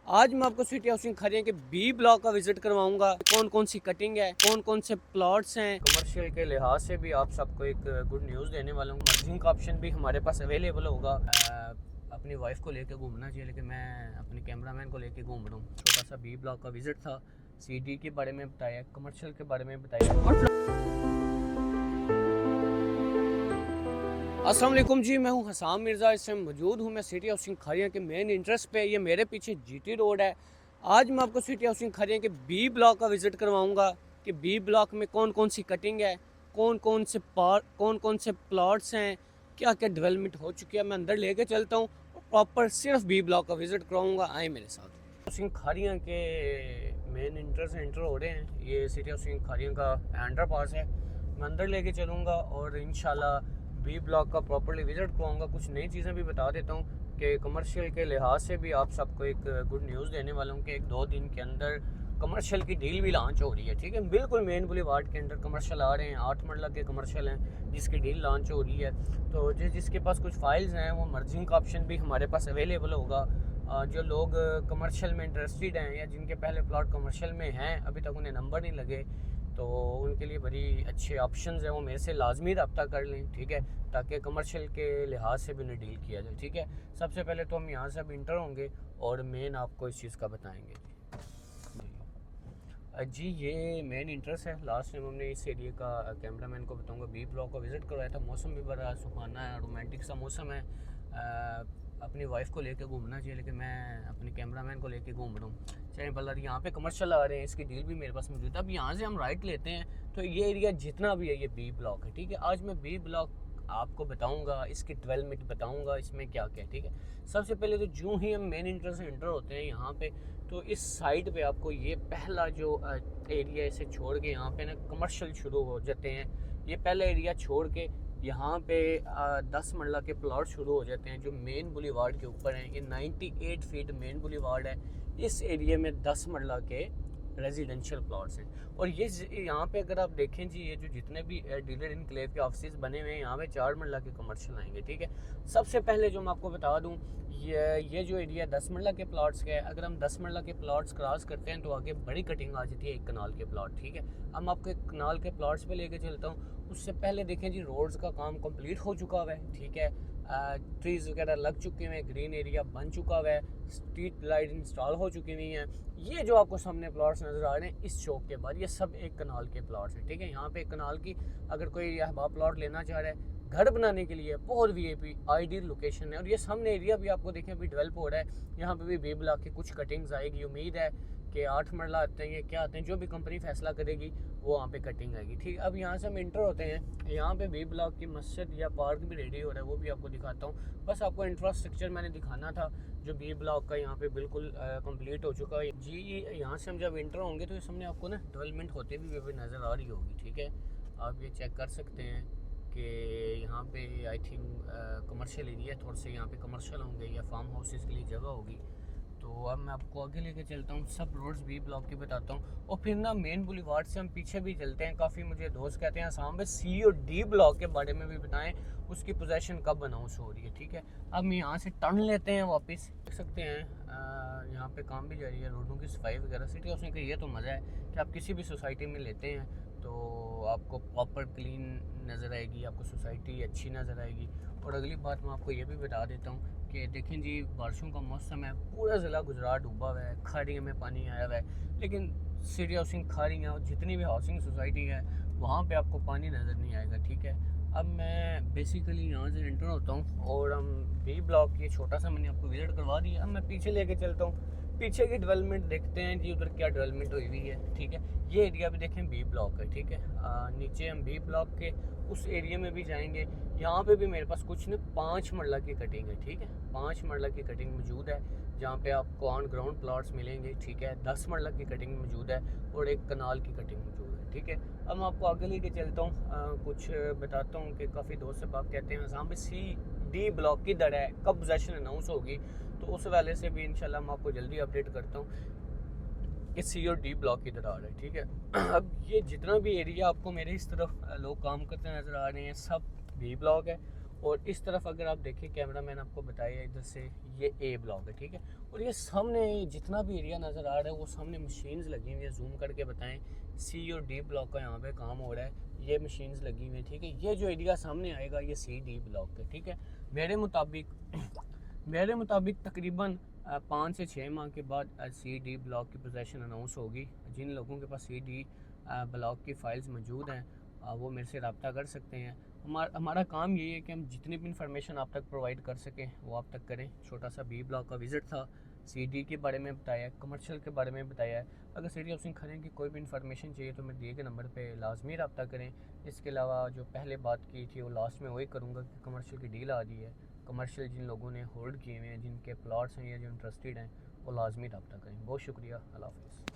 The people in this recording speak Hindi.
आज मैं आपको सिटी हाउसिंग खरियां के बी ब्लॉक का विजिट करवाऊंगा। कौन कौन सी कटिंग है, कौन कौन से प्लॉट्स हैं। कमर्शियल के लिहाज से भी आप सबको एक गुड न्यूज़ देने वाला हूँ। मर्जिंग का ऑप्शन भी हमारे पास अवेलेबल होगा। अपनी वाइफ को लेकर घूमना चाहिए, लेकिन मैं अपने कैमरामैन को लेकर घूम रहा हूँ। छोटा सा बी ब्लॉक का विजिट था। CD के बारे में बताया, कमर्शियल के बारे में बताया और अस्सलाम वालेकुम जी, मैं हूं हसाम मिर्ज़ा। इस टाइम मौजूद हूं मैं सिटी हाउसिंग खरियां के मेन इंटरेस्ट पे। ये मेरे पीछे GT रोड है। आज मैं आपको सिटी हाउसिंग खरियां के बी ब्लॉक का विज़िट करवाऊंगा कि बी ब्लॉक में कौन कौन सी कटिंग है, कौन कौन से प्लॉट्स हैं, क्या क्या डेवलपमेंट हो चुकी है। मैं अंदर लेके चलता हूँ और प्रॉपर सिर्फ बी ब्लॉक का विज़िट करवाऊँगा। आए मेरे साथ। हाउसिंग खरियां के मेन इंटर से एंटर हो रहे हैं। ये सिटी हाउसिंग खरियां का अंडर पास है। मैं अंदर लेके चलूँगा और इंशाल्लाह बी ब्लॉक का प्रॉपर्ली विजिट करवाऊँगा। कुछ नई चीज़ें भी बता देता हूँ कि कमर्शियल के लिहाज से भी आप सबको एक गुड न्यूज़ देने वाला हूँ कि 1-2 दिन के अंदर कमर्शियल की डील भी लॉन्च हो रही है। ठीक है, बिल्कुल मेन बुलेवार्ड के अंदर कमर्शियल आ रहे हैं। 8 मरला के कमर्शियल हैं जिसकी डील लॉन्च हो रही है। तो जिसके पास कुछ फाइल्स हैं वो मर्जिंग का ऑप्शन भी हमारे पास अवेलेबल होगा। जो लोग कमर्शियल में इंटरेस्टेड हैं या जिनके पहले प्लॉट कमर्शियल में हैं, अभी तक उन्हें नंबर नहीं लगे, तो उनके लिए बड़ी अच्छे ऑप्शंस हैं। वो मेरे से लाजमी रब्ता कर लें, ठीक है, ताकि कमर्शियल के लिहाज से भी उन्हें डील किया जाए। ठीक है, सबसे पहले तो हम यहाँ से अब इंटर होंगे और मेन आपको इस चीज़ का बताएंगे। जी ये मेन इंटरेस्ट है। लास्ट टाइम हमने इस एरिया का कैमरामैन को बताऊंगा बी ब्लॉक को विज़िट करवाया था। मौसम भी बड़ा सुहाना है, रोमांटिक सा मौसम है। अपनी वाइफ को लेकर घूमना चाहिए, लेकिन मैं अपने कैमरामैन को लेकर घूम रहा हूँ। चाहे भला यहाँ पे कमर्शियल आ रहे हैं, इसकी डील भी मेरे पास मौजूद है। अब यहाँ से हम राइट लेते हैं तो ये एरिया जितना भी है ये बी ब्लॉक है। ठीक है, आज मैं बी ब्लॉक आपको बताऊंगा, इसकी डेवलपमेंट बताऊंगा, इसमें क्या क्या है। ठीक है, सबसे पहले तो जो ही हम मेन इंटर से इंटर होते हैं यहाँ पे, तो इस साइड पे आपको ये पहला जो एरिया इसे छोड़ के यहाँ पे ना कमर्शियल शुरू हो जाते हैं। ये पहला एरिया छोड़ के यहाँ पे 10 मरला के प्लॉट शुरू हो जाते हैं जो मेन बुलेवार्ड के ऊपर हैं। ये 98 फीट मेन बुलेवार्ड है। इस एरिया में 10 मरला के रेजिडेंशियल प्लॉट्स हैं। और ये यहाँ पे अगर आप देखें जी, ये जो जितने भी डीलर इनक्लेव के ऑफिस बने हुए हैं, यहाँ पे 4 मरला के कमर्शियल आएंगे। ठीक है, सबसे पहले जो मैं आपको बता दूँ, ये जो एरिया 10 मरला के प्लॉट्स का है, अगर हम 10 मरला के प्लॉट्स क्रॉस करते हैं तो आगे बड़ी कटिंग आ जाती है 1 कनाल के प्लॉट। ठीक है, हम आपको 1 कनाल के प्लॉट्स पे लेके चलता हूँ। उससे पहले देखें जी, रोड्स का काम कंप्लीट हो चुका हुआ है। ठीक है, ट्रीज़ वगैरह लग चुके हैं, ग्रीन एरिया बन चुका हुआ है, स्ट्रीट लाइट इंस्टॉल हो चुकी हुई हैं। ये जो आपको सामने प्लॉट्स नज़र आ रहे हैं इस चौक के बाद, ये सब 1 कनाल के प्लॉट्स हैं। ठीक है, यहाँ पे 1 कनाल की अगर कोई अहबाब प्लॉट लेना चाह रहा है घर बनाने के लिए, बहुत VIP आइडियल लोकेशन है। और ये सामने एरिया भी आपको देखें अभी डेवलप हो रहा है। यहाँ पे भी बी ब्लॉक की कुछ कटिंग्स आएगी। उम्मीद है कि 8 मरला आते हैं, ये क्या आते हैं, जो भी कंपनी फैसला करेगी वो वहाँ पे कटिंग आएगी। ठीक, अब यहाँ से हम इंटर होते हैं। यहाँ पे बी ब्लॉक की मस्जिद या पार्क भी रेडी हो रहा है, वो भी आपको दिखाता हूँ। बस आपको इंफ्रास्ट्रक्चर मैंने दिखाना था जो बी ब्लॉक का यहाँ पे बिल्कुल कंप्लीट हो चुका है जी। यहाँ से हम जब इंटर होंगे तो इस सामने आपको ना डेवलपमेंट होते भी नज़र आ रही होगी। ठीक है, आप ये चेक कर सकते हैं कि यहाँ पे आई थिंक कमर्शियल एरिया, थोड़े से यहाँ पे कमर्शियल होंगे या फार्म हाउसेस के लिए जगह होगी। तो अब मैं आपको आगे लेके चलता हूँ, सब रोड्स बी ब्लॉक के बताता हूँ और फिर ना मेन बुलेवार्ड से हम पीछे भी चलते हैं। काफ़ी मुझे दोस्त कहते हैं आसाम में C और D ब्लॉक के बारे में भी बताएं, उसकी पोजीशन कब अनाउंस हो रही है। ठीक है, अब हम यहाँ से टर्न लेते हैं वापस। देख सकते हैं यहाँ पे काम भी जारी है, रोडों की सफाई वगैरह। सिटी हाउसिंग का ये तो मज़ा है कि आप किसी भी सोसाइटी में लेते हैं तो आपको प्रॉपर क्लीन नज़र आएगी, आपको सोसाइटी अच्छी नज़र आएगी। और अगली बात मैं आपको ये भी बता देता हूँ कि देखें जी, बारिशों का मौसम है, पूरा ज़िला गुजरात डूबा हुआ है, खाड़ियों में पानी आया हुआ है, लेकिन सिटी हाउसिंग खाड़ियाँ और जितनी भी हाउसिंग सोसाइटी है वहाँ पे आपको पानी नज़र नहीं आएगा। ठीक है, अब मैं बेसिकली यहाँ से एंटर होता हूँ और हम बी ब्लॉक ये छोटा सा मैंने आपको विजिट करवा दिया। अब मैं पीछे लेके चलता हूँ, पीछे की डेवलपमेंट देखते हैं जी, उधर क्या डेवलपमेंट हुई हुई है। ठीक है, ये एरिया भी देखें बी ब्लॉक है। ठीक है, नीचे हम बी ब्लॉक के उस एरिया में भी जाएंगे। यहाँ पे भी मेरे पास कुछ न 5 मरला की कटिंग है। ठीक है, 5 मरला की कटिंग मौजूद है जहाँ पे आपको ऑन ग्राउंड प्लॉट्स मिलेंगे। ठीक है, 10 मरला की कटिंग मौजूद है और 1 कनाल की कटिंग मौजूद है। ठीक है, अब मैं आपको आगे लेके चलता हूँ, कुछ बताता हूँ कि काफ़ी दोस्त से बात कहते हैं आसाम में CD ब्लॉक की दर है, कब पोजीशन अनाउंस होगी, तो उस वाले से भी इंशाल्लाह मैं आपको जल्दी अपडेट करता हूँ कि C और D ब्लॉक की दर आ रहा है। ठीक है, अब ये जितना भी एरिया आपको मेरे इस तरफ लोग काम करते नज़र आ रहे हैं सब बी ब्लॉक है। और इस तरफ अगर आप देखें कैमरा मैन आपको बताया इधर से ये ए ब्लॉक है, ठीक है। और ये सामने जितना भी एरिया नज़र आ रहा है वो सामने मशीन्स लगी हुई है, जूम करके बताएं। सी और डी ब्लॉक का यहाँ पे काम हो रहा है, ये मशीन्स लगी हुई है, ठीक है। ये जो एरिया सामने आएगा ये सी डी ब्लॉक है, ठीक है। मेरे मुताबिक तकरीबन 5 से 6 माह के बाद सी डी ब्लॉक की पोजीशन अनाउंस होगी। जिन लोगों के पास सी डी ब्लॉक की फ़ाइल्स मौजूद हैं वो मेरे से रब्ता कर सकते हैं। हमारा काम यही है कि हम जितनी भी इंफॉर्मेशन आप तक प्रोवाइड कर सकें वो आप तक करें। छोटा सा बी ब्लॉक का विज़िट था, सी डी के बारे में बताया, कमर्शियल के बारे में बताया है। अगर सिटी हाउसिंग खरीदने की कोई भी इन्फॉर्मेशन चाहिए तो मैं दिए गए नंबर पे लाजमी रब्ता करें। इसके अलावा जो पहले बात की थी वो लास्ट में वही करूँगा कि कमर्शियल की डील आ रही है। कमर्शियल जिन लोगों ने होल्ड किए हुए हैं, जिनके प्लॉट्स हैं या जो इंटरेस्टेड हैं, वो लाजमी रब्ता करें। बहुत शुक्रिया, अल्लाह हाफ़िज़।